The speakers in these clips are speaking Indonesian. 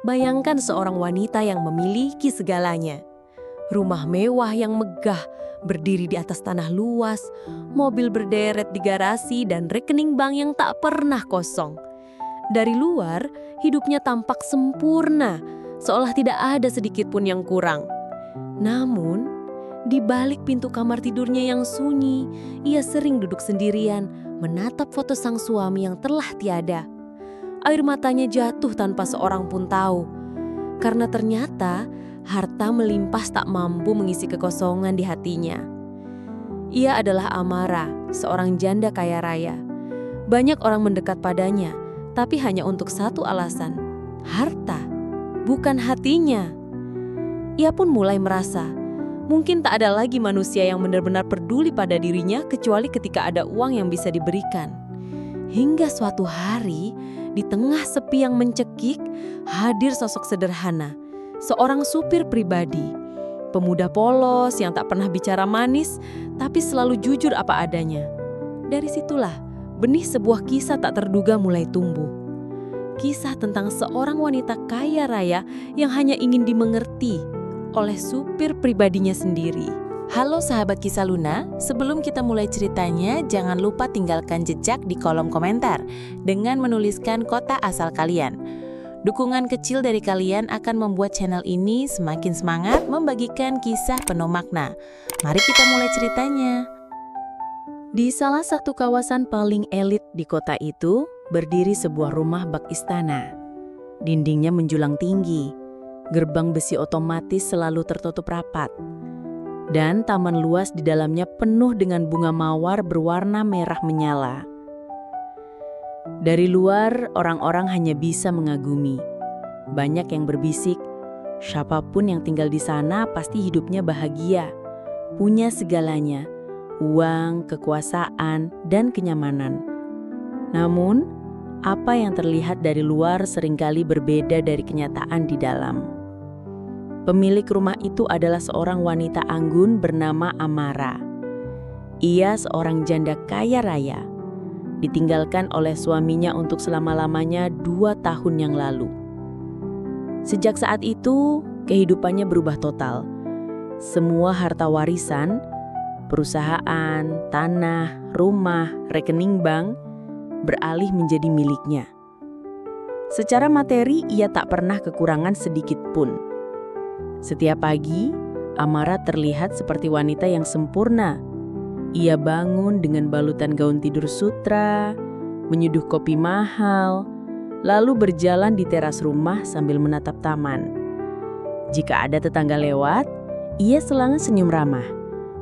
Bayangkan seorang wanita yang memiliki segalanya. Rumah mewah yang megah, berdiri di atas tanah luas, mobil berderet di garasi, dan rekening bank yang tak pernah kosong. Dari luar, hidupnya tampak sempurna, seolah tidak ada sedikit pun yang kurang. Namun, di balik pintu kamar tidurnya yang sunyi, ia sering duduk sendirian, menatap foto sang suami yang telah tiada. Air matanya jatuh tanpa seorang pun tahu. Karena ternyata, harta melimpah tak mampu mengisi kekosongan di hatinya. Ia adalah Amara, seorang janda kaya raya. Banyak orang mendekat padanya, tapi hanya untuk satu alasan, harta, bukan hatinya. Ia pun mulai merasa, mungkin tak ada lagi manusia yang benar-benar peduli pada dirinya kecuali ketika ada uang yang bisa diberikan. Hingga suatu hari, di tengah sepi yang mencekik, hadir sosok sederhana, seorang supir pribadi. Pemuda polos yang tak pernah bicara manis, tapi selalu jujur apa adanya. Dari situlah, benih sebuah kisah tak terduga mulai tumbuh. Kisah tentang seorang wanita kaya raya yang hanya ingin dimengerti oleh supir pribadinya sendiri. Halo sahabat Kisah Luna, sebelum kita mulai ceritanya, jangan lupa tinggalkan jejak di kolom komentar dengan menuliskan kota asal kalian. Dukungan kecil dari kalian akan membuat channel ini semakin semangat membagikan kisah penuh makna. Mari kita mulai ceritanya. Di salah satu kawasan paling elit di kota itu, berdiri sebuah rumah bak istana. Dindingnya menjulang tinggi, gerbang besi otomatis selalu tertutup rapat. Dan taman luas di dalamnya penuh dengan bunga mawar berwarna merah menyala. Dari luar, orang-orang hanya bisa mengagumi. Banyak yang berbisik, siapapun yang tinggal di sana pasti hidupnya bahagia, punya segalanya, uang, kekuasaan, dan kenyamanan. Namun, apa yang terlihat dari luar seringkali berbeda dari kenyataan di dalam. Pemilik rumah itu adalah seorang wanita anggun bernama Amara. Ia seorang janda kaya raya, ditinggalkan oleh suaminya untuk selama-lamanya 2 tahun yang lalu. Sejak saat itu, kehidupannya berubah total. Semua harta warisan, perusahaan, tanah, rumah, rekening bank, beralih menjadi miliknya. Secara materi, ia tak pernah kekurangan sedikit pun. Setiap pagi, Amara terlihat seperti wanita yang sempurna. Ia bangun dengan balutan gaun tidur sutra, menyeduh kopi mahal, lalu berjalan di teras rumah sambil menatap taman. Jika ada tetangga lewat, ia selalu senyum ramah,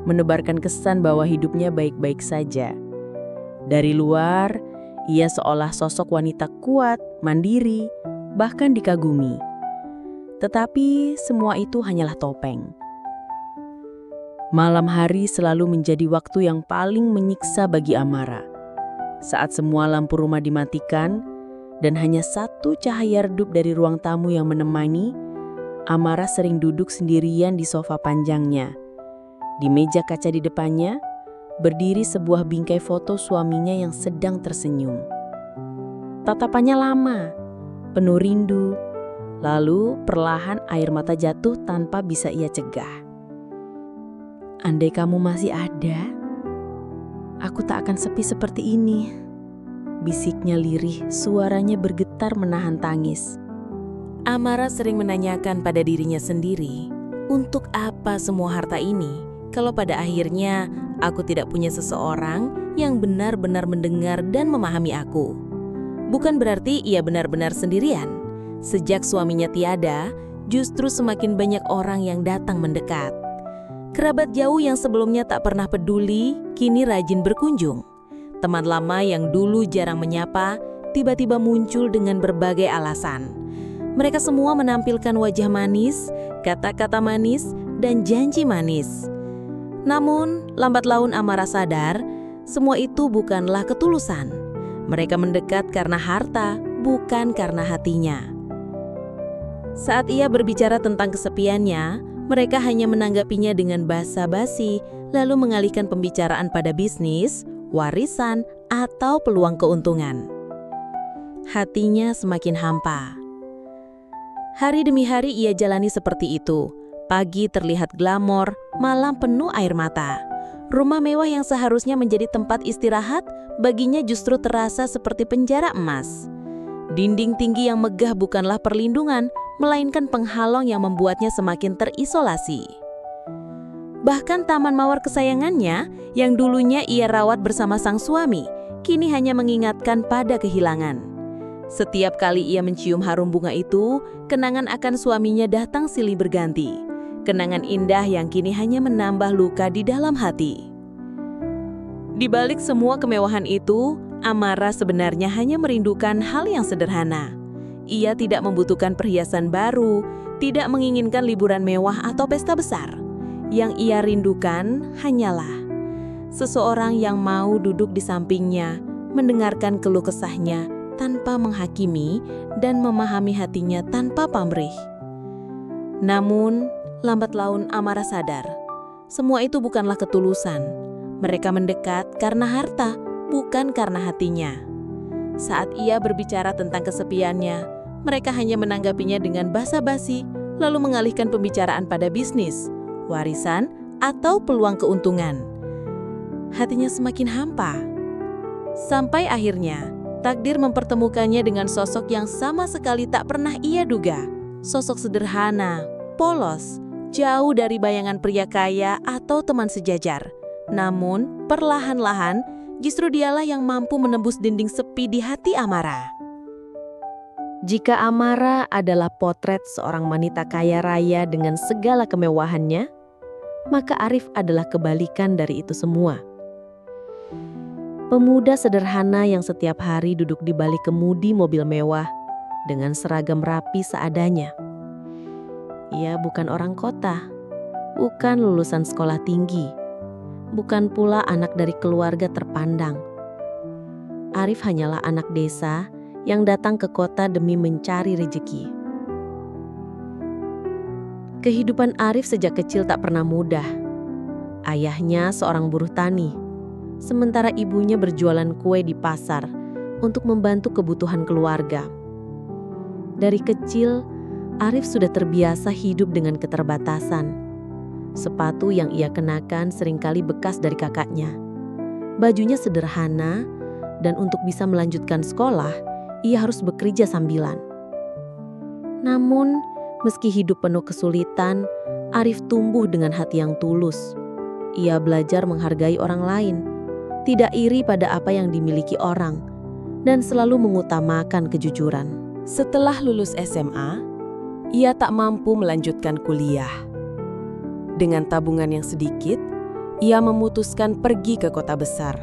menebarkan kesan bahwa hidupnya baik-baik saja. Dari luar, ia seolah sosok wanita kuat, mandiri, bahkan dikagumi. Tetapi semua itu hanyalah topeng. Malam hari selalu menjadi waktu yang paling menyiksa bagi Amara. Saat semua lampu rumah dimatikan dan hanya satu cahaya redup dari ruang tamu yang menemani, Amara sering duduk sendirian di sofa panjangnya. Di meja kaca di depannya, berdiri sebuah bingkai foto suaminya yang sedang tersenyum. Tatapannya lama, penuh rindu. Lalu perlahan air mata jatuh tanpa bisa ia cegah. Andai kamu masih ada, aku tak akan sepi seperti ini. Bisiknya lirih, suaranya bergetar menahan tangis. Amara sering menanyakan pada dirinya sendiri, untuk apa semua harta ini kalau pada akhirnya aku tidak punya seseorang yang benar-benar mendengar dan memahami aku. Bukan berarti ia benar-benar sendirian. Sejak suaminya tiada, justru semakin banyak orang yang datang mendekat. Kerabat jauh yang sebelumnya tak pernah peduli, kini rajin berkunjung. Teman lama yang dulu jarang menyapa, tiba-tiba muncul dengan berbagai alasan. Mereka semua menampilkan wajah manis, kata-kata manis, dan janji manis. Namun, lambat laun Amara sadar, semua itu bukanlah ketulusan. Mereka mendekat karena harta, bukan karena hatinya. Saat ia berbicara tentang kesepiannya, mereka hanya menanggapinya dengan basa-basi, lalu mengalihkan pembicaraan pada bisnis, warisan, atau peluang keuntungan. Hatinya semakin hampa. Hari demi hari ia jalani seperti itu. Pagi terlihat glamor, malam penuh air mata. Rumah mewah yang seharusnya menjadi tempat istirahat, baginya justru terasa seperti penjara emas. Dinding tinggi yang megah bukanlah perlindungan, melainkan penghalang yang membuatnya semakin terisolasi. Bahkan taman mawar kesayangannya, yang dulunya ia rawat bersama sang suami, kini hanya mengingatkan pada kehilangan. Setiap kali ia mencium harum bunga itu, kenangan akan suaminya datang silih berganti. Kenangan indah yang kini hanya menambah luka di dalam hati. Di balik semua kemewahan itu, Amara sebenarnya hanya merindukan hal yang sederhana. Ia tidak membutuhkan perhiasan baru, tidak menginginkan liburan mewah atau pesta besar. Yang ia rindukan hanyalah seseorang yang mau duduk di sampingnya, mendengarkan keluh kesahnya tanpa menghakimi dan memahami hatinya tanpa pamrih. Namun, lambat laun Amara sadar, semua itu bukanlah ketulusan. Mereka mendekat karena harta, bukan karena hatinya. Saat ia berbicara tentang kesepiannya, mereka hanya menanggapinya dengan basa-basi, lalu mengalihkan pembicaraan pada bisnis, warisan, atau peluang keuntungan. Hatinya semakin hampa. Sampai akhirnya, takdir mempertemukannya dengan sosok yang sama sekali tak pernah ia duga. Sosok sederhana, polos, jauh dari bayangan pria kaya atau teman sejajar. Namun, perlahan-lahan, justru dialah yang mampu menembus dinding sepi di hati Amara. Jika Amara adalah potret seorang wanita kaya raya dengan segala kemewahannya, maka Arif adalah kebalikan dari itu semua. Pemuda sederhana yang setiap hari duduk di balik kemudi mobil mewah dengan seragam rapi seadanya. Ia bukan orang kota, bukan lulusan sekolah tinggi, bukan pula anak dari keluarga terpandang. Arif hanyalah anak desa yang datang ke kota demi mencari rezeki. Kehidupan Arif sejak kecil tak pernah mudah. Ayahnya seorang buruh tani, sementara ibunya berjualan kue di pasar untuk membantu kebutuhan keluarga. Dari kecil, Arif sudah terbiasa hidup dengan keterbatasan. Sepatu yang ia kenakan seringkali bekas dari kakaknya. Bajunya sederhana, dan untuk bisa melanjutkan sekolah, ia harus bekerja sambilan. Namun, meski hidup penuh kesulitan, Arif tumbuh dengan hati yang tulus. Ia belajar menghargai orang lain, tidak iri pada apa yang dimiliki orang, dan selalu mengutamakan kejujuran. Setelah lulus SMA, ia tak mampu melanjutkan kuliah. Dengan tabungan yang sedikit, ia memutuskan pergi ke kota besar.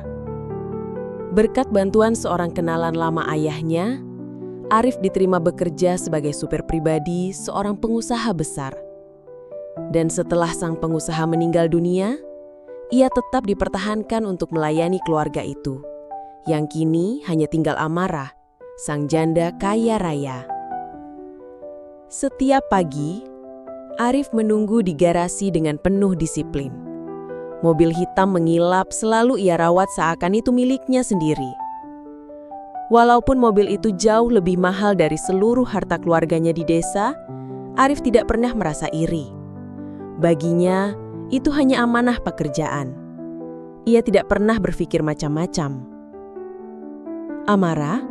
Berkat bantuan seorang kenalan lama ayahnya, Arif diterima bekerja sebagai supir pribadi seorang pengusaha besar. Dan setelah sang pengusaha meninggal dunia, ia tetap dipertahankan untuk melayani keluarga itu, yang kini hanya tinggal Amara, sang janda kaya raya. Setiap pagi, Arif menunggu di garasi dengan penuh disiplin. Mobil hitam mengilap selalu ia rawat seakan itu miliknya sendiri. Walaupun mobil itu jauh lebih mahal dari seluruh harta keluarganya di desa, Arif tidak pernah merasa iri. Baginya, itu hanya amanah pekerjaan. Ia tidak pernah berpikir macam-macam. Amara,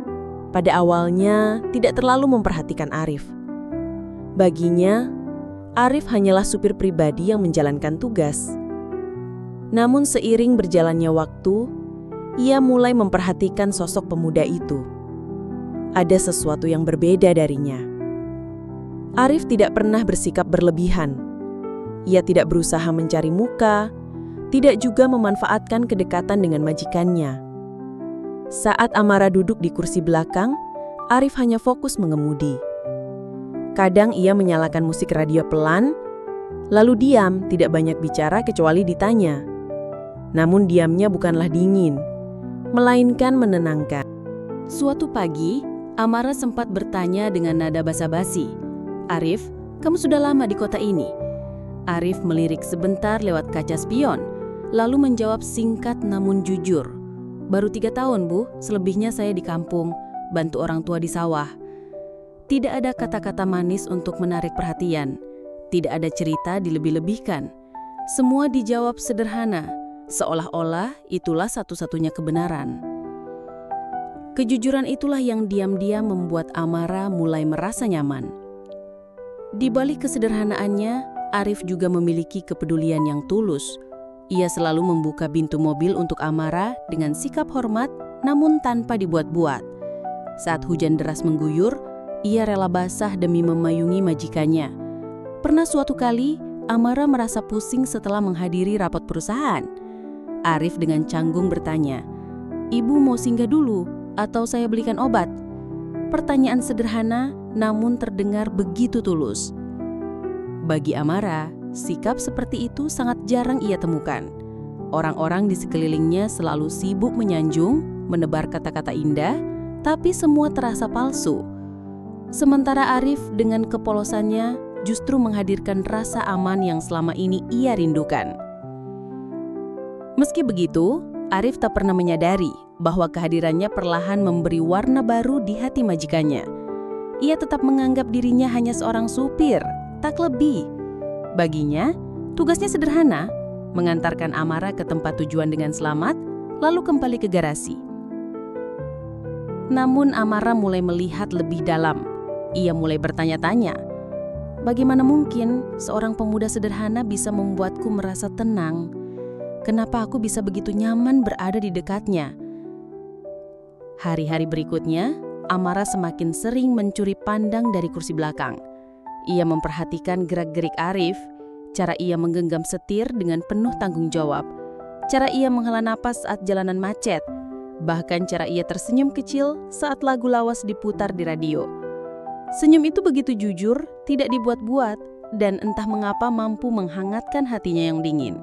pada awalnya tidak terlalu memperhatikan Arif. Baginya, Arif hanyalah supir pribadi yang menjalankan tugas. Namun seiring berjalannya waktu, ia mulai memperhatikan sosok pemuda itu. Ada sesuatu yang berbeda darinya. Arif tidak pernah bersikap berlebihan. Ia tidak berusaha mencari muka, tidak juga memanfaatkan kedekatan dengan majikannya. Saat Amara duduk di kursi belakang, Arif hanya fokus mengemudi. Kadang ia menyalakan musik radio pelan, lalu diam, tidak banyak bicara kecuali ditanya. Namun diamnya bukanlah dingin, melainkan menenangkan. Suatu pagi, Amara sempat bertanya dengan nada basa-basi, "Arif, kamu sudah lama di kota ini?" Arif melirik sebentar lewat kaca spion, lalu menjawab singkat namun jujur, "Baru 3 tahun, Bu. Selebihnya saya di kampung, bantu orang tua di sawah." Tidak ada kata-kata manis untuk menarik perhatian. Tidak ada cerita dilebih-lebihkan. Semua dijawab sederhana, seolah-olah itulah satu-satunya kebenaran. Kejujuran itulah yang diam-diam membuat Amara mulai merasa nyaman. Di balik kesederhanaannya, Arif juga memiliki kepedulian yang tulus. Ia selalu membuka pintu mobil untuk Amara dengan sikap hormat, namun tanpa dibuat-buat. Saat hujan deras mengguyur, ia rela basah demi memayungi majikannya. Pernah suatu kali, Amara merasa pusing setelah menghadiri rapat perusahaan. Arif dengan canggung bertanya, "Ibu mau singgah dulu atau saya belikan obat?" Pertanyaan sederhana namun terdengar begitu tulus. Bagi Amara, sikap seperti itu sangat jarang ia temukan. Orang-orang di sekelilingnya selalu sibuk menyanjung, menebar kata-kata indah, tapi semua terasa palsu. Sementara Arif dengan kepolosannya justru menghadirkan rasa aman yang selama ini ia rindukan. Meski begitu, Arif tak pernah menyadari bahwa kehadirannya perlahan memberi warna baru di hati majikannya. Ia tetap menganggap dirinya hanya seorang supir, tak lebih. Baginya, tugasnya sederhana, mengantarkan Amara ke tempat tujuan dengan selamat, lalu kembali ke garasi. Namun Amara mulai melihat lebih dalam. Ia mulai bertanya-tanya, bagaimana mungkin seorang pemuda sederhana bisa membuatku merasa tenang? Kenapa aku bisa begitu nyaman berada di dekatnya? Hari-hari berikutnya, Amara semakin sering mencuri pandang dari kursi belakang. Ia memperhatikan gerak-gerik Arif, cara ia menggenggam setir dengan penuh tanggung jawab, cara ia menghela napas saat jalanan macet, bahkan cara ia tersenyum kecil saat lagu lawas diputar di radio. Senyum itu begitu jujur, tidak dibuat-buat, dan entah mengapa mampu menghangatkan hatinya yang dingin.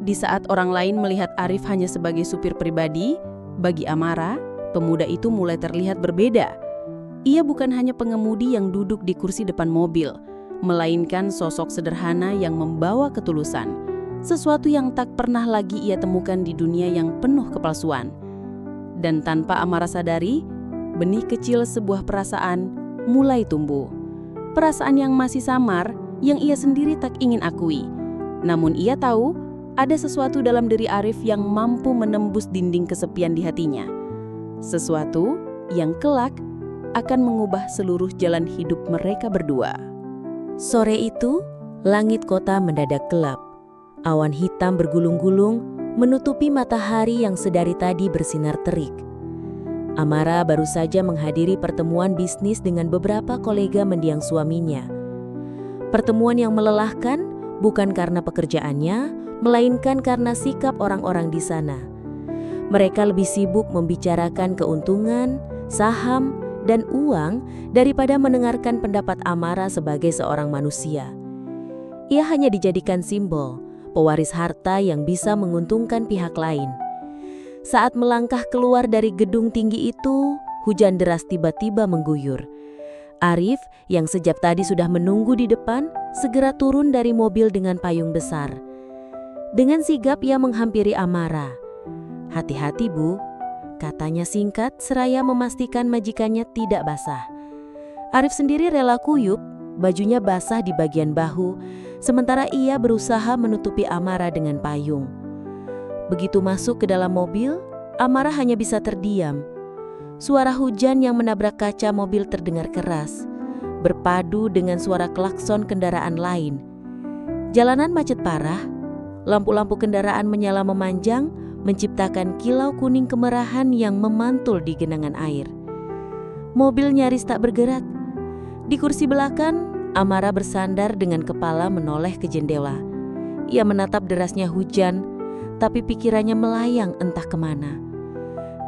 Di saat orang lain melihat Arif hanya sebagai supir pribadi, bagi Amara, pemuda itu mulai terlihat berbeda. Ia bukan hanya pengemudi yang duduk di kursi depan mobil, melainkan sosok sederhana yang membawa ketulusan, sesuatu yang tak pernah lagi ia temukan di dunia yang penuh kepalsuan. Dan tanpa Amara sadari, benih kecil sebuah perasaan mulai tumbuh. Perasaan yang masih samar, yang ia sendiri tak ingin akui. Namun ia tahu, ada sesuatu dalam diri Arif yang mampu menembus dinding kesepian di hatinya. Sesuatu yang kelak akan mengubah seluruh jalan hidup mereka berdua. Sore itu, langit kota mendadak gelap. Awan hitam bergulung-gulung menutupi matahari yang sedari tadi bersinar terik. Amara baru saja menghadiri pertemuan bisnis dengan beberapa kolega mendiang suaminya. Pertemuan yang melelahkan bukan karena pekerjaannya, melainkan karena sikap orang-orang di sana. Mereka lebih sibuk membicarakan keuntungan, saham, dan uang daripada mendengarkan pendapat Amara sebagai seorang manusia. Ia hanya dijadikan simbol, pewaris harta yang bisa menguntungkan pihak lain. Saat melangkah keluar dari gedung tinggi itu, hujan deras tiba-tiba mengguyur. Arif, yang sejak tadi sudah menunggu di depan, segera turun dari mobil dengan payung besar. Dengan sigap ia menghampiri Amara. "Hati-hati, Bu," katanya singkat seraya memastikan majikannya tidak basah. Arif sendiri rela kuyup, bajunya basah di bagian bahu, sementara ia berusaha menutupi Amara dengan payung. Begitu masuk ke dalam mobil, Amara hanya bisa terdiam. Suara hujan yang menabrak kaca mobil terdengar keras, berpadu dengan suara klakson kendaraan lain. Jalanan macet parah, lampu-lampu kendaraan menyala memanjang, menciptakan kilau kuning kemerahan yang memantul di genangan air. Mobil nyaris tak bergerak. Di kursi belakang, Amara bersandar dengan kepala menoleh ke jendela. Ia menatap derasnya hujan, tapi pikirannya melayang entah kemana.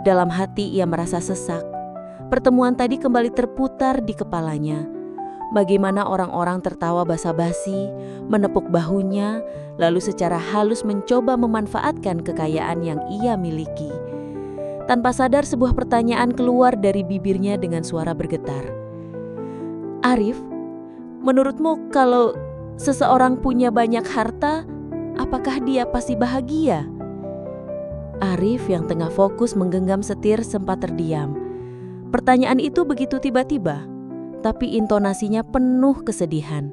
Dalam hati ia merasa sesak. Pertemuan tadi kembali terputar di kepalanya. Bagaimana orang-orang tertawa basa-basi, menepuk bahunya, lalu secara halus mencoba memanfaatkan kekayaan yang ia miliki. Tanpa sadar sebuah pertanyaan keluar dari bibirnya dengan suara bergetar. "Arif, menurutmu kalau seseorang punya banyak harta, apakah dia pasti bahagia?" Arif yang tengah fokus menggenggam setir sempat terdiam. Pertanyaan itu begitu tiba-tiba, tapi intonasinya penuh kesedihan.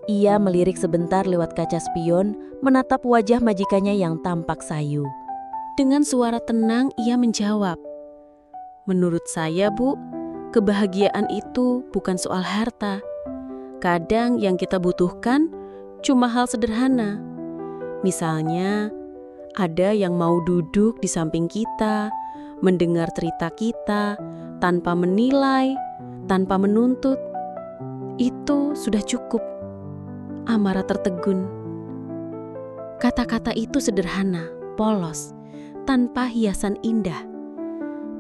Ia melirik sebentar lewat kaca spion, menatap wajah majikannya yang tampak sayu. Dengan suara tenang ia menjawab, "Menurut saya, Bu, kebahagiaan itu bukan soal harta. Kadang yang kita butuhkan cuma hal sederhana. Misalnya, ada yang mau duduk di samping kita, mendengar cerita kita, tanpa menilai, tanpa menuntut. Itu sudah cukup." Amara tertegun. Kata-kata itu sederhana, polos, tanpa hiasan indah.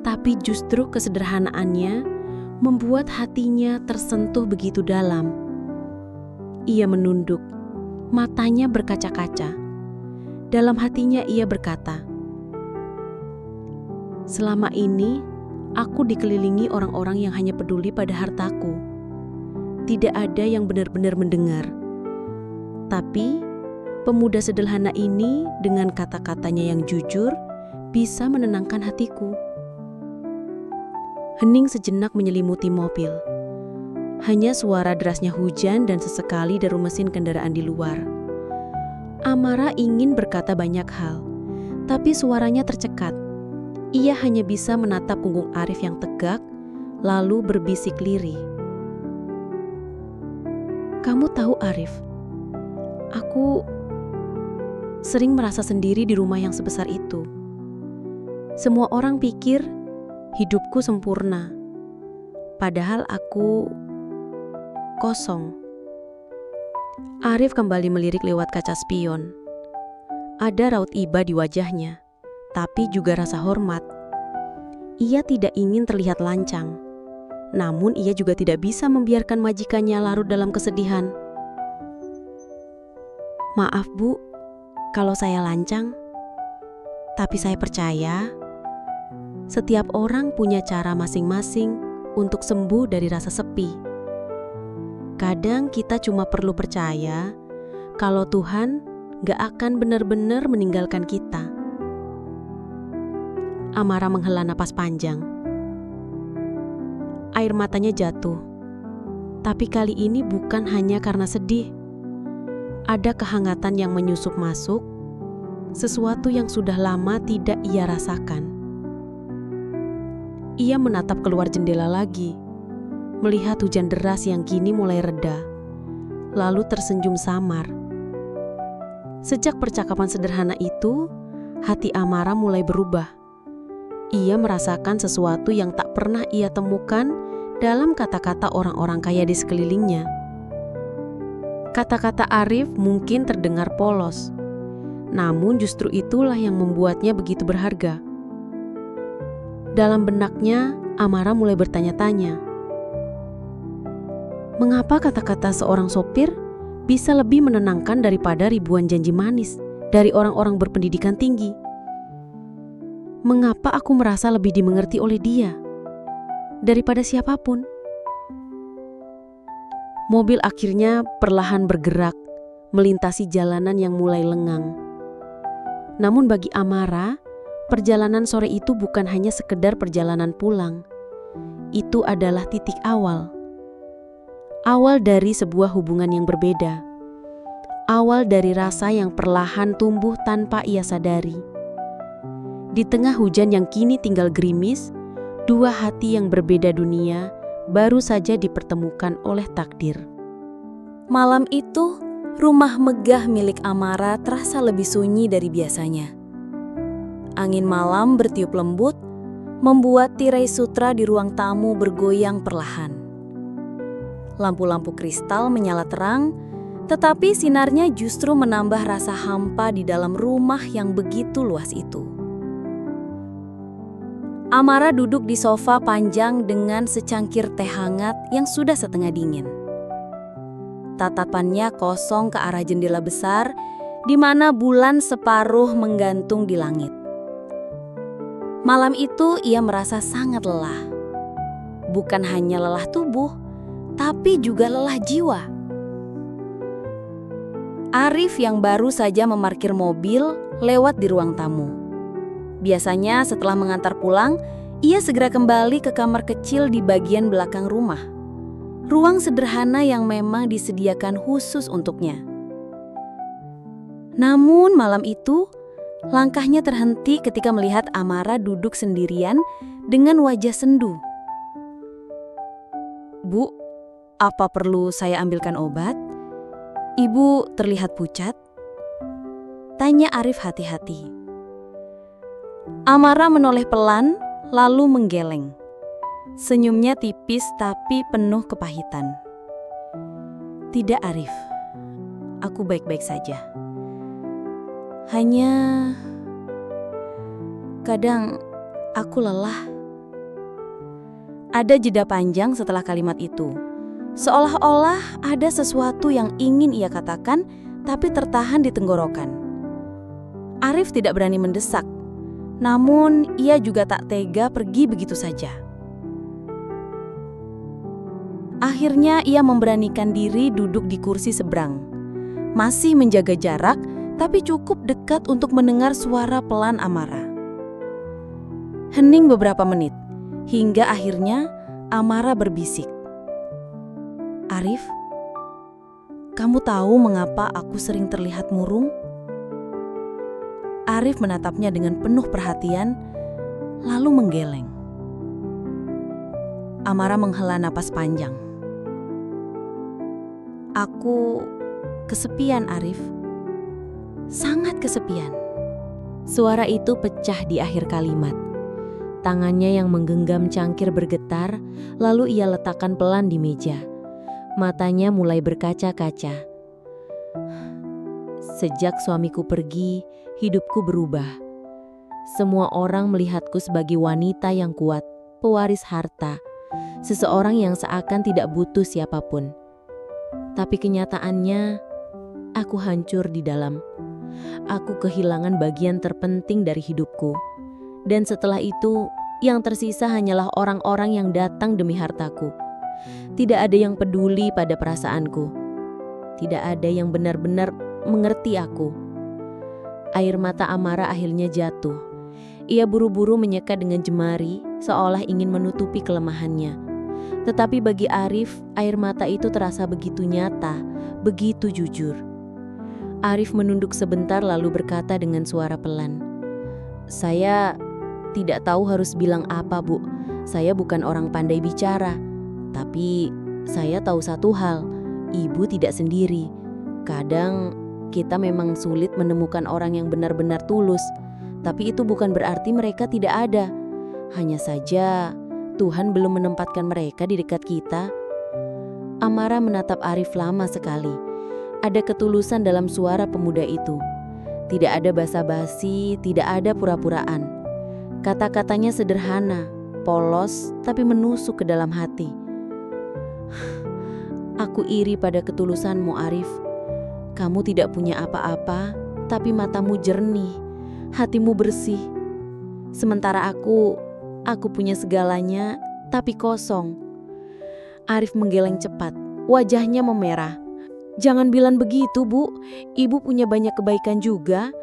Tapi justru kesederhanaannya membuat hatinya tersentuh begitu dalam. Ia menunduk, matanya berkaca-kaca. Dalam hatinya ia berkata, "Selama ini, aku dikelilingi orang-orang yang hanya peduli pada hartaku. Tidak ada yang benar-benar mendengar. Tapi, pemuda sederhana ini dengan kata-katanya yang jujur bisa menenangkan hatiku." Hening sejenak menyelimuti mobil. Hanya suara derasnya hujan dan sesekali deru mesin kendaraan di luar. Amara ingin berkata banyak hal, tapi suaranya tercekat. Ia hanya bisa menatap punggung Arif yang tegak, lalu berbisik lirih. "Kamu tahu, Arif, aku sering merasa sendiri di rumah yang sebesar itu. Semua orang pikir hidupku sempurna, padahal aku kosong." Arif kembali melirik lewat kaca spion. Ada raut iba di wajahnya, tapi juga rasa hormat. Ia tidak ingin terlihat lancang, namun ia juga tidak bisa membiarkan majikannya larut dalam kesedihan. "Maaf, Bu, kalau saya lancang. Tapi saya percaya setiap orang punya cara masing-masing untuk sembuh dari rasa sepi. Kadang kita cuma perlu percaya kalau Tuhan gak akan benar-benar meninggalkan kita." Amara menghela napas panjang. Air matanya jatuh. Tapi kali ini bukan hanya karena sedih. Ada kehangatan yang menyusup masuk, sesuatu yang sudah lama tidak ia rasakan. Ia menatap keluar jendela lagi, melihat hujan deras yang kini mulai reda, lalu tersenyum samar. Sejak percakapan sederhana itu, hati Amara mulai berubah. Ia merasakan sesuatu yang tak pernah ia temukan dalam kata-kata orang-orang kaya di sekelilingnya. Kata-kata Arif mungkin terdengar polos, namun justru itulah yang membuatnya begitu berharga. Dalam benaknya, Amara mulai bertanya-tanya, mengapa kata-kata seorang sopir bisa lebih menenangkan daripada ribuan janji manis dari orang-orang berpendidikan tinggi? Mengapa aku merasa lebih dimengerti oleh dia daripada siapapun? Mobil akhirnya perlahan bergerak, melintasi jalanan yang mulai lengang. Namun bagi Amara, perjalanan sore itu bukan hanya sekedar perjalanan pulang. Itu adalah titik awal. Awal dari sebuah hubungan yang berbeda. Awal dari rasa yang perlahan tumbuh tanpa ia sadari. Di tengah hujan yang kini tinggal gerimis, dua hati yang berbeda dunia baru saja dipertemukan oleh takdir. Malam itu, rumah megah milik Amara terasa lebih sunyi dari biasanya. Angin malam bertiup lembut, membuat tirai sutra di ruang tamu bergoyang perlahan. Lampu-lampu kristal menyala terang, tetapi sinarnya justru menambah rasa hampa di dalam rumah yang begitu luas itu. Amara duduk di sofa panjang dengan secangkir teh hangat yang sudah setengah dingin. Tatapannya kosong ke arah jendela besar, di mana bulan separuh menggantung di langit. Malam itu ia merasa sangat lelah. Bukan hanya lelah tubuh, tapi juga lelah jiwa. Arif yang baru saja memarkir mobil lewat di ruang tamu. Biasanya setelah mengantar pulang, Ia segera kembali ke kamar kecil di bagian belakang rumah. Ruang sederhana yang memang disediakan khusus untuknya. Namun malam itu, langkahnya terhenti ketika melihat Amara duduk sendirian dengan wajah sendu. "Bu, apa perlu saya ambilkan obat? Ibu terlihat pucat," tanya Arif hati-hati. Amara menoleh pelan, lalu menggeleng. Senyumnya tipis tapi penuh kepahitan. "Tidak, Arif. Aku baik-baik saja. Hanya kadang aku lelah." Ada jeda panjang setelah kalimat itu. Seolah-olah ada sesuatu yang ingin ia katakan, tapi tertahan di tenggorokan. Arif tidak berani mendesak, namun ia juga tak tega pergi begitu saja. Akhirnya ia memberanikan diri duduk di kursi seberang. Masih menjaga jarak, tapi cukup dekat untuk mendengar suara pelan Amara. Hening beberapa menit, hingga akhirnya Amara berbisik. "Arif, kamu tahu mengapa aku sering terlihat murung?" Arif menatapnya dengan penuh perhatian, lalu menggeleng. Amara menghela napas panjang. "Aku kesepian, Arif. Sangat kesepian." Suara itu pecah di akhir kalimat. Tangannya yang menggenggam cangkir bergetar, lalu ia letakkan pelan di meja. Matanya mulai berkaca-kaca. "Sejak suamiku pergi, hidupku berubah. Semua orang melihatku sebagai wanita yang kuat, pewaris harta, seseorang yang seakan tidak butuh siapapun. Tapi kenyataannya, aku hancur di dalam. Aku kehilangan bagian terpenting dari hidupku. Dan setelah itu, yang tersisa hanyalah orang-orang yang datang demi hartaku. Tidak ada yang peduli pada perasaanku. Tidak ada yang benar-benar mengerti aku." Air mata Amara akhirnya jatuh. Ia buru-buru menyeka dengan jemari, seolah ingin menutupi kelemahannya. Tetapi bagi Arif, air mata itu terasa begitu nyata, begitu jujur. Arif menunduk sebentar lalu berkata dengan suara pelan, "Saya tidak tahu harus bilang apa, Bu. Saya bukan orang pandai bicara. Tapi saya tahu satu hal, Ibu tidak sendiri. Kadang kita memang sulit menemukan orang yang benar-benar tulus. Tapi itu bukan berarti mereka tidak ada. Hanya saja Tuhan belum menempatkan mereka di dekat kita." Amara menatap Arif lama sekali. Ada ketulusan dalam suara pemuda itu. Tidak ada basa-basi, tidak ada pura-puraan. Kata-katanya sederhana, polos, tapi menusuk ke dalam hati. "Aku iri pada ketulusanmu, Arif. Kamu tidak punya apa-apa, tapi matamu jernih, hatimu bersih. Sementara aku punya segalanya, tapi kosong." Arif menggeleng cepat, wajahnya memerah. "Jangan bilang begitu, Bu. Ibu punya banyak kebaikan juga.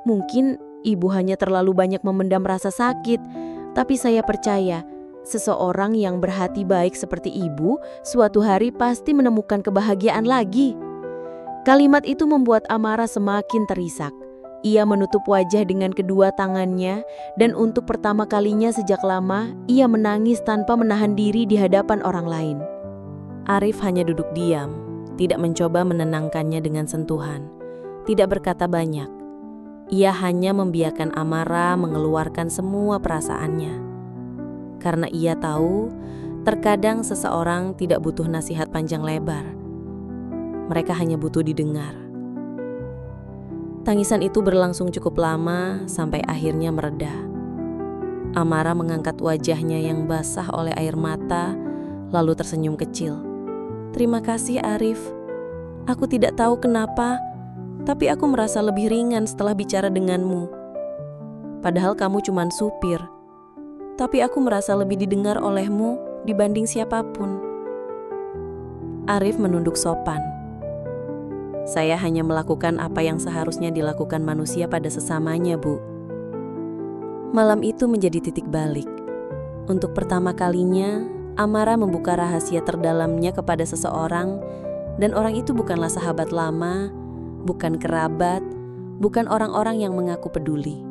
Mungkin Ibu hanya terlalu banyak memendam rasa sakit. Tapi saya percaya, seseorang yang berhati baik seperti Ibu, suatu hari pasti menemukan kebahagiaan lagi." Kalimat itu membuat Amara semakin terisak. Ia menutup wajah dengan kedua tangannya, dan untuk pertama kalinya sejak lama, ia menangis tanpa menahan diri di hadapan orang lain. Arif hanya duduk diam, tidak mencoba menenangkannya dengan sentuhan, tidak berkata banyak. Ia hanya membiarkan Amara mengeluarkan semua perasaannya. Karena ia tahu, terkadang seseorang tidak butuh nasihat panjang lebar. Mereka hanya butuh didengar. Tangisan itu berlangsung cukup lama sampai akhirnya mereda. Amara mengangkat wajahnya yang basah oleh air mata, lalu tersenyum kecil. "Terima kasih, Arif. Aku tidak tahu kenapa, tapi aku merasa lebih ringan setelah bicara denganmu. Padahal kamu cuma supir, tapi aku merasa lebih didengar olehmu dibanding siapapun." Arif menunduk sopan. "Saya hanya melakukan apa yang seharusnya dilakukan manusia pada sesamanya, Bu." Malam itu menjadi titik balik. Untuk pertama kalinya, Amara membuka rahasia terdalamnya kepada seseorang, dan orang itu bukanlah sahabat lama, bukan kerabat, bukan orang-orang yang mengaku peduli,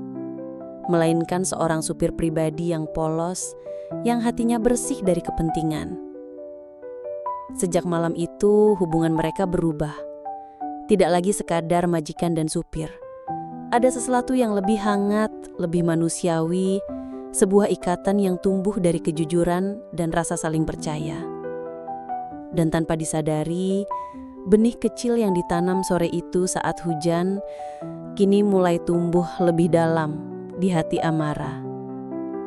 melainkan seorang supir pribadi yang polos, yang hatinya bersih dari kepentingan. Sejak malam itu, hubungan mereka berubah. Tidak lagi sekadar majikan dan supir. Ada sesuatu yang lebih hangat, lebih manusiawi, sebuah ikatan yang tumbuh dari kejujuran dan rasa saling percaya. Dan tanpa disadari, benih kecil yang ditanam sore itu saat hujan, kini mulai tumbuh lebih dalam di hati Amara.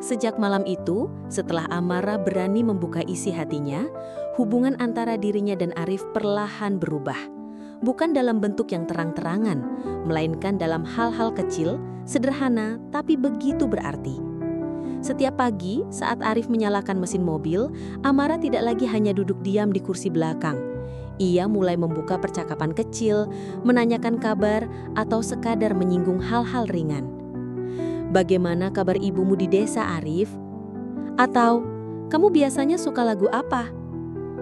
Sejak malam itu, setelah Amara berani membuka isi hatinya, hubungan antara dirinya dan Arif perlahan berubah. Bukan dalam bentuk yang terang-terangan, melainkan dalam hal-hal kecil, sederhana, tapi begitu berarti. Setiap pagi, saat Arif menyalakan mesin mobil, Amara tidak lagi hanya duduk diam di kursi belakang. Ia mulai membuka percakapan kecil, menanyakan kabar, atau sekadar menyinggung hal-hal ringan. Bagaimana kabar ibumu di desa, Arif? Atau, kamu biasanya suka lagu apa?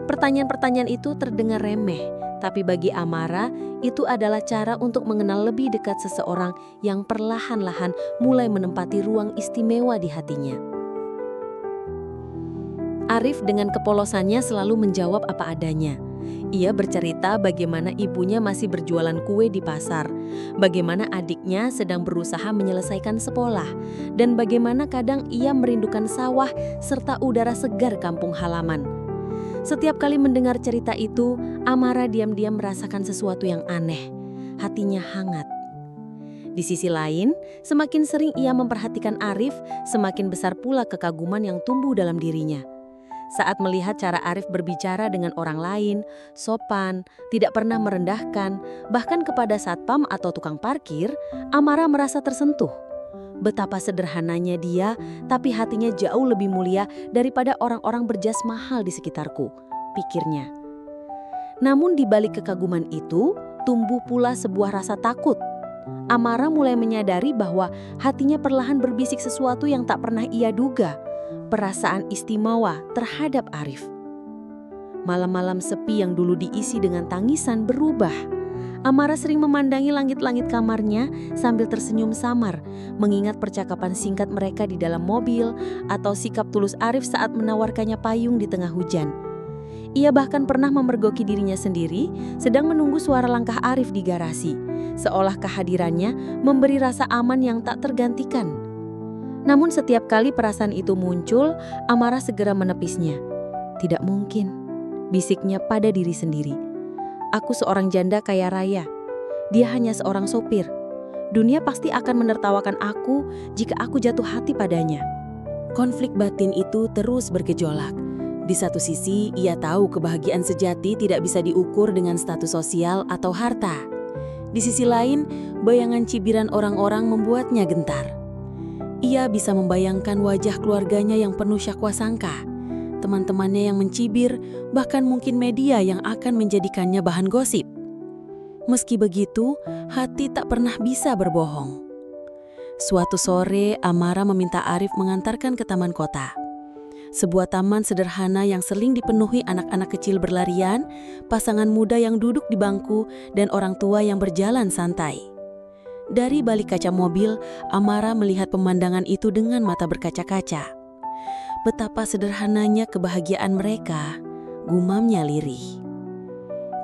Pertanyaan-pertanyaan itu terdengar remeh, tapi bagi Amara, itu adalah cara untuk mengenal lebih dekat seseorang yang perlahan-lahan mulai menempati ruang istimewa di hatinya. Arif dengan kepolosannya selalu menjawab apa adanya. Ia bercerita bagaimana ibunya masih berjualan kue di pasar, bagaimana adiknya sedang berusaha menyelesaikan sekolah, dan bagaimana kadang ia merindukan sawah serta udara segar kampung halaman. Setiap kali mendengar cerita itu, Amara diam-diam merasakan sesuatu yang aneh. Hatinya hangat. Di sisi lain, semakin sering ia memperhatikan Arif, semakin besar pula kekaguman yang tumbuh dalam dirinya. Saat melihat cara Arif berbicara dengan orang lain, sopan, tidak pernah merendahkan, bahkan kepada satpam atau tukang parkir, Amara merasa tersentuh. Betapa sederhananya dia, tapi hatinya jauh lebih mulia daripada orang-orang berjas mahal di sekitarku, pikirnya. Namun di balik kekaguman itu, tumbuh pula sebuah rasa takut. Amara mulai menyadari bahwa hatinya perlahan berbisik sesuatu yang tak pernah ia duga, perasaan istimewa terhadap Arif. Malam-malam sepi yang dulu diisi dengan tangisan berubah. Amara sering memandangi langit-langit kamarnya sambil tersenyum samar, mengingat percakapan singkat mereka di dalam mobil atau sikap tulus Arif saat menawarkannya payung di tengah hujan. Ia bahkan pernah memergoki dirinya sendiri sedang menunggu suara langkah Arif di garasi, seolah kehadirannya memberi rasa aman yang tak tergantikan. Namun setiap kali perasaan itu muncul, Amara segera menepisnya. Tidak mungkin, bisiknya pada diri sendiri. Aku seorang janda kaya raya. Dia hanya seorang sopir. Dunia pasti akan menertawakan aku jika aku jatuh hati padanya. Konflik batin itu terus bergejolak. Di satu sisi, ia tahu kebahagiaan sejati tidak bisa diukur dengan status sosial atau harta. Di sisi lain, bayangan cibiran orang-orang membuatnya gentar. Ia bisa membayangkan wajah keluarganya yang penuh syakwa sangka, teman-temannya yang mencibir, bahkan mungkin media yang akan menjadikannya bahan gosip. Meski begitu, hati tak pernah bisa berbohong. Suatu sore, Amara meminta Arif mengantarkan ke taman kota. Sebuah taman sederhana yang sering dipenuhi anak-anak kecil berlarian, pasangan muda yang duduk di bangku, dan orang tua yang berjalan santai. Dari balik kaca mobil, Amara melihat pemandangan itu dengan mata berkaca-kaca. Betapa sederhananya kebahagiaan mereka, gumamnya lirih.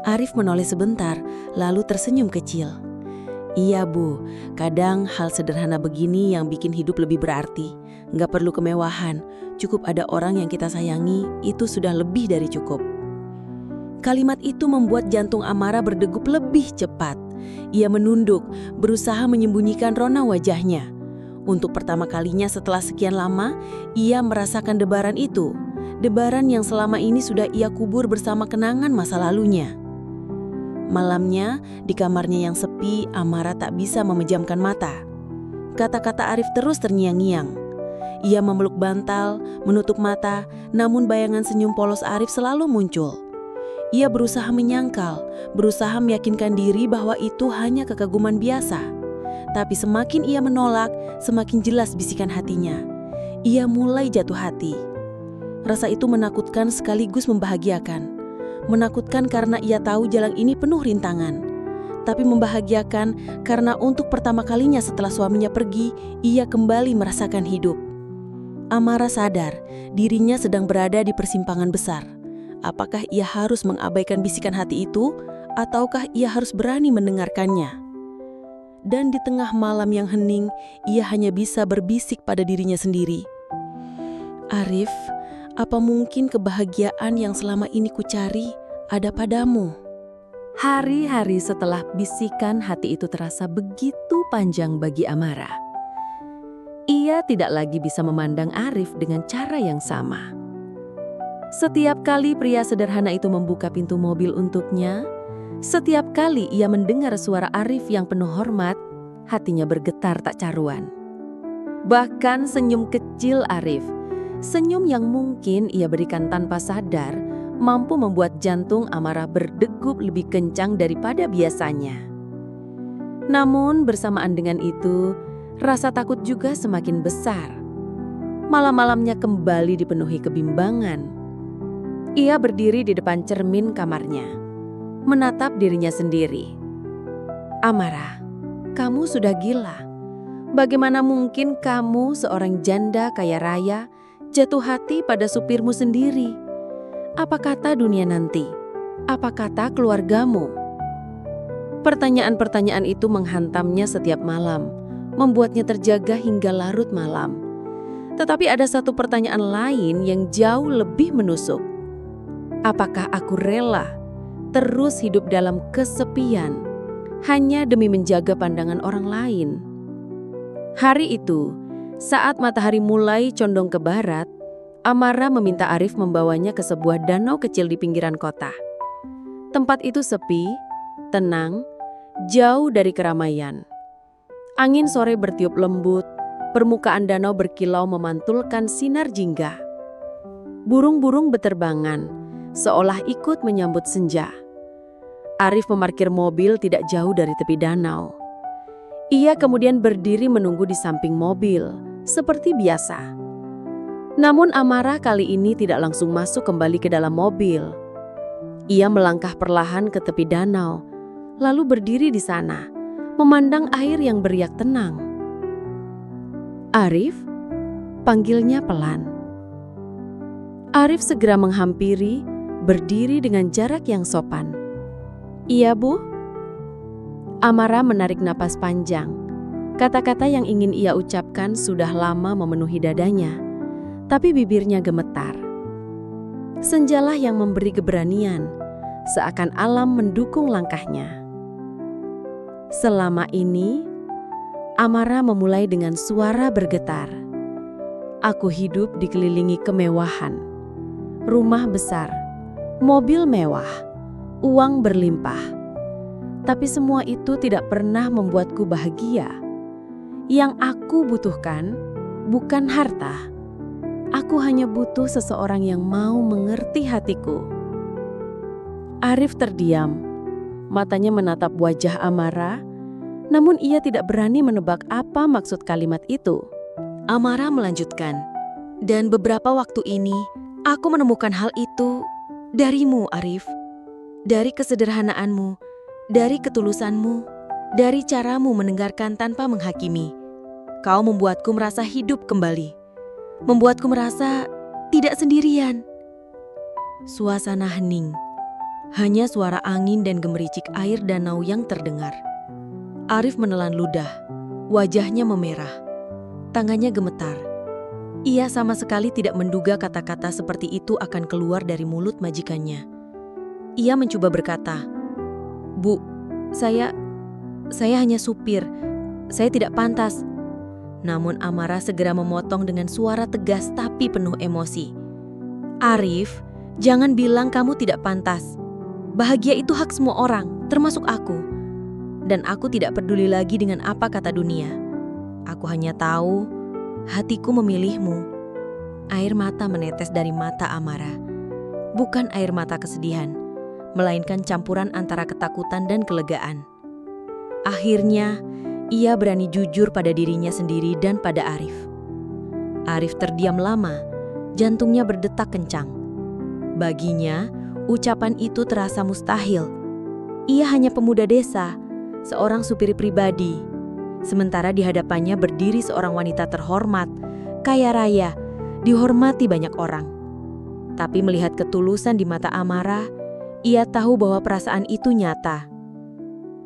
Arif menoleh sebentar, lalu tersenyum kecil. Iya Bu, kadang hal sederhana begini yang bikin hidup lebih berarti. Nggak perlu kemewahan, cukup ada orang yang kita sayangi, itu sudah lebih dari cukup. Kalimat itu membuat jantung Amara berdegup lebih cepat. Ia menunduk, berusaha menyembunyikan rona wajahnya. Untuk pertama kalinya setelah sekian lama, ia merasakan debaran itu. Debaran yang selama ini sudah ia kubur bersama kenangan masa lalunya. Malamnya, di kamarnya yang sepi, Amara tak bisa memejamkan mata. Kata-kata Arif terus terngiang-ngiang. Ia memeluk bantal, menutup mata, namun bayangan senyum polos Arif selalu muncul. Ia berusaha menyangkal, berusaha meyakinkan diri bahwa itu hanya kekaguman biasa. Tapi semakin ia menolak, semakin jelas bisikan hatinya. Ia mulai jatuh hati. Rasa itu menakutkan sekaligus membahagiakan. Menakutkan karena ia tahu jalan ini penuh rintangan. Tapi membahagiakan karena untuk pertama kalinya setelah suaminya pergi, ia kembali merasakan hidup. Amara sadar dirinya sedang berada di persimpangan besar. Apakah ia harus mengabaikan bisikan hati itu, ataukah ia harus berani mendengarkannya? Dan di tengah malam yang hening, ia hanya bisa berbisik pada dirinya sendiri. Arif, apa mungkin kebahagiaan yang selama ini kucari ada padamu? Hari-hari setelah bisikan hati itu terasa begitu panjang bagi Amara. Ia tidak lagi bisa memandang Arif dengan cara yang sama. Setiap kali pria sederhana itu membuka pintu mobil untuknya, setiap kali ia mendengar suara Arif yang penuh hormat, hatinya bergetar tak karuan. Bahkan senyum kecil Arif, senyum yang mungkin ia berikan tanpa sadar, mampu membuat jantung Amara berdegup lebih kencang daripada biasanya. Namun bersamaan dengan itu, rasa takut juga semakin besar. Malam-malamnya kembali dipenuhi kebimbangan. Ia berdiri di depan cermin kamarnya, menatap dirinya sendiri. Amara, kamu sudah gila. Bagaimana mungkin kamu seorang janda kaya raya jatuh hati pada supirmu sendiri? Apa kata dunia nanti? Apa kata keluargamu? Pertanyaan-pertanyaan itu menghantamnya setiap malam, membuatnya terjaga hingga larut malam. Tetapi ada satu pertanyaan lain yang jauh lebih menusuk. Apakah aku rela terus hidup dalam kesepian hanya demi menjaga pandangan orang lain? Hari itu, saat matahari mulai condong ke barat, Amara meminta Arif membawanya ke sebuah danau kecil di pinggiran kota. Tempat itu sepi, tenang, jauh dari keramaian. Angin sore bertiup lembut, permukaan danau berkilau memantulkan sinar jingga. Burung-burung beterbangan, seolah ikut menyambut senja. Arif memarkir mobil tidak jauh dari tepi danau. Ia kemudian berdiri menunggu di samping mobil, seperti biasa. Namun Amara kali ini tidak langsung masuk kembali ke dalam mobil. Ia melangkah perlahan ke tepi danau, lalu berdiri di sana, memandang air yang beriak tenang. Arif, panggilnya pelan. Arif segera menghampiri, berdiri dengan jarak yang sopan. Iya, Bu. Amara menarik napas panjang. Kata-kata yang ingin ia ucapkan sudah lama memenuhi dadanya. Tapi bibirnya gemetar. Senjalah yang memberi keberanian, seakan alam mendukung langkahnya. Selama ini, Amara memulai dengan suara bergetar. Aku hidup dikelilingi kemewahan. Rumah besar, mobil mewah, uang berlimpah. Tapi semua itu tidak pernah membuatku bahagia. Yang aku butuhkan bukan harta. Aku hanya butuh seseorang yang mau mengerti hatiku. Arif terdiam, matanya menatap wajah Amara, namun ia tidak berani menebak apa maksud kalimat itu. Amara melanjutkan, dan beberapa waktu ini aku menemukan hal itu darimu, Arif. Dari kesederhanaanmu, dari ketulusanmu, dari caramu mendengarkan tanpa menghakimi. Kau membuatku merasa hidup kembali. Membuatku merasa tidak sendirian. Suasana hening. Hanya suara angin dan gemericik air danau yang terdengar. Arif menelan ludah. Wajahnya memerah. Tangannya gemetar. Ia sama sekali tidak menduga kata-kata seperti itu akan keluar dari mulut majikannya. Ia mencoba berkata, "Bu, saya hanya supir. Saya tidak pantas." Namun Amara segera memotong dengan suara tegas tapi penuh emosi. Arif, jangan bilang kamu tidak pantas. Bahagia itu hak semua orang, termasuk aku. Dan aku tidak peduli lagi dengan apa kata dunia. Aku hanya tahu, hatiku memilihmu. Air mata menetes dari mata Amara. Bukan air mata kesedihan, melainkan campuran antara ketakutan dan kelegaan. Akhirnya, ia berani jujur pada dirinya sendiri dan pada Arif. Arif terdiam lama. Jantungnya berdetak kencang. Baginya, ucapan itu terasa mustahil. Ia hanya pemuda desa, seorang supir pribadi. Sementara di hadapannya berdiri seorang wanita terhormat, kaya raya, dihormati banyak orang. Tapi melihat ketulusan di mata Amara, ia tahu bahwa perasaan itu nyata.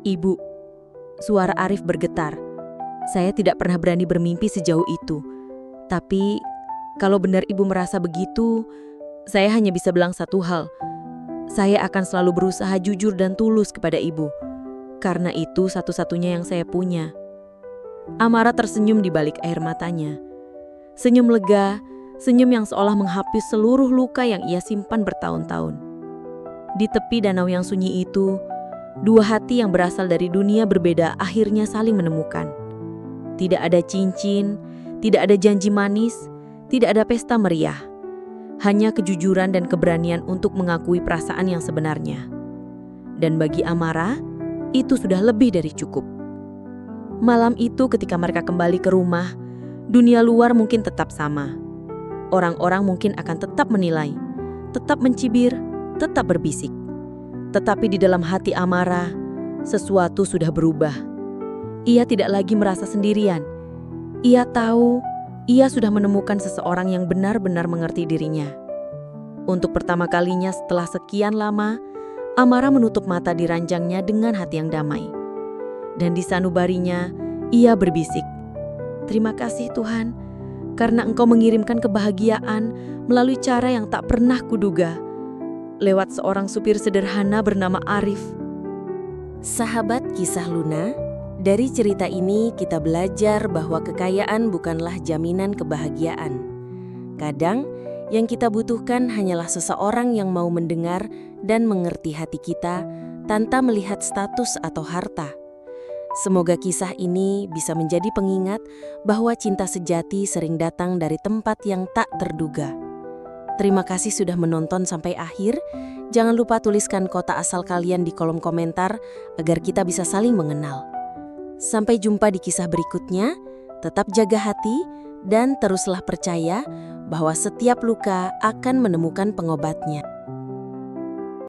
"Ibu," suara Arif bergetar. "Saya tidak pernah berani bermimpi sejauh itu. Tapi, kalau benar ibu merasa begitu, saya hanya bisa bilang satu hal. Saya akan selalu berusaha jujur dan tulus kepada ibu. Karena itu satu-satunya yang saya punya." Amara tersenyum di balik air matanya. Senyum lega, senyum yang seolah menghapus seluruh luka yang ia simpan bertahun-tahun. Di tepi danau yang sunyi itu, dua hati yang berasal dari dunia berbeda akhirnya saling menemukan. Tidak ada cincin, tidak ada janji manis, tidak ada pesta meriah. Hanya kejujuran dan keberanian untuk mengakui perasaan yang sebenarnya. Dan bagi Amara, itu sudah lebih dari cukup. Malam itu ketika mereka kembali ke rumah, dunia luar mungkin tetap sama. Orang-orang mungkin akan tetap menilai, tetap mencibir, tetap berbisik. Tetapi di dalam hati Amara, sesuatu sudah berubah. Ia tidak lagi merasa sendirian. Ia tahu, ia sudah menemukan seseorang yang benar-benar mengerti dirinya. Untuk pertama kalinya setelah sekian lama, Amara menutup mata di ranjangnya dengan hati yang damai. Dan di sanubarinya, ia berbisik, "Terima kasih Tuhan, karena Engkau mengirimkan kebahagiaan melalui cara yang tak pernah kuduga, lewat seorang supir sederhana bernama Arif." Sahabat Kisah Luna, dari cerita ini kita belajar bahwa kekayaan bukanlah jaminan kebahagiaan. Kadang, yang kita butuhkan hanyalah seseorang yang mau mendengar dan mengerti hati kita tanpa melihat status atau harta. Semoga kisah ini bisa menjadi pengingat bahwa cinta sejati sering datang dari tempat yang tak terduga. Terima kasih sudah menonton sampai akhir. Jangan lupa tuliskan kota asal kalian di kolom komentar agar kita bisa saling mengenal. Sampai jumpa di kisah berikutnya. Tetap jaga hati dan teruslah percaya bahwa setiap luka akan menemukan pengobatnya.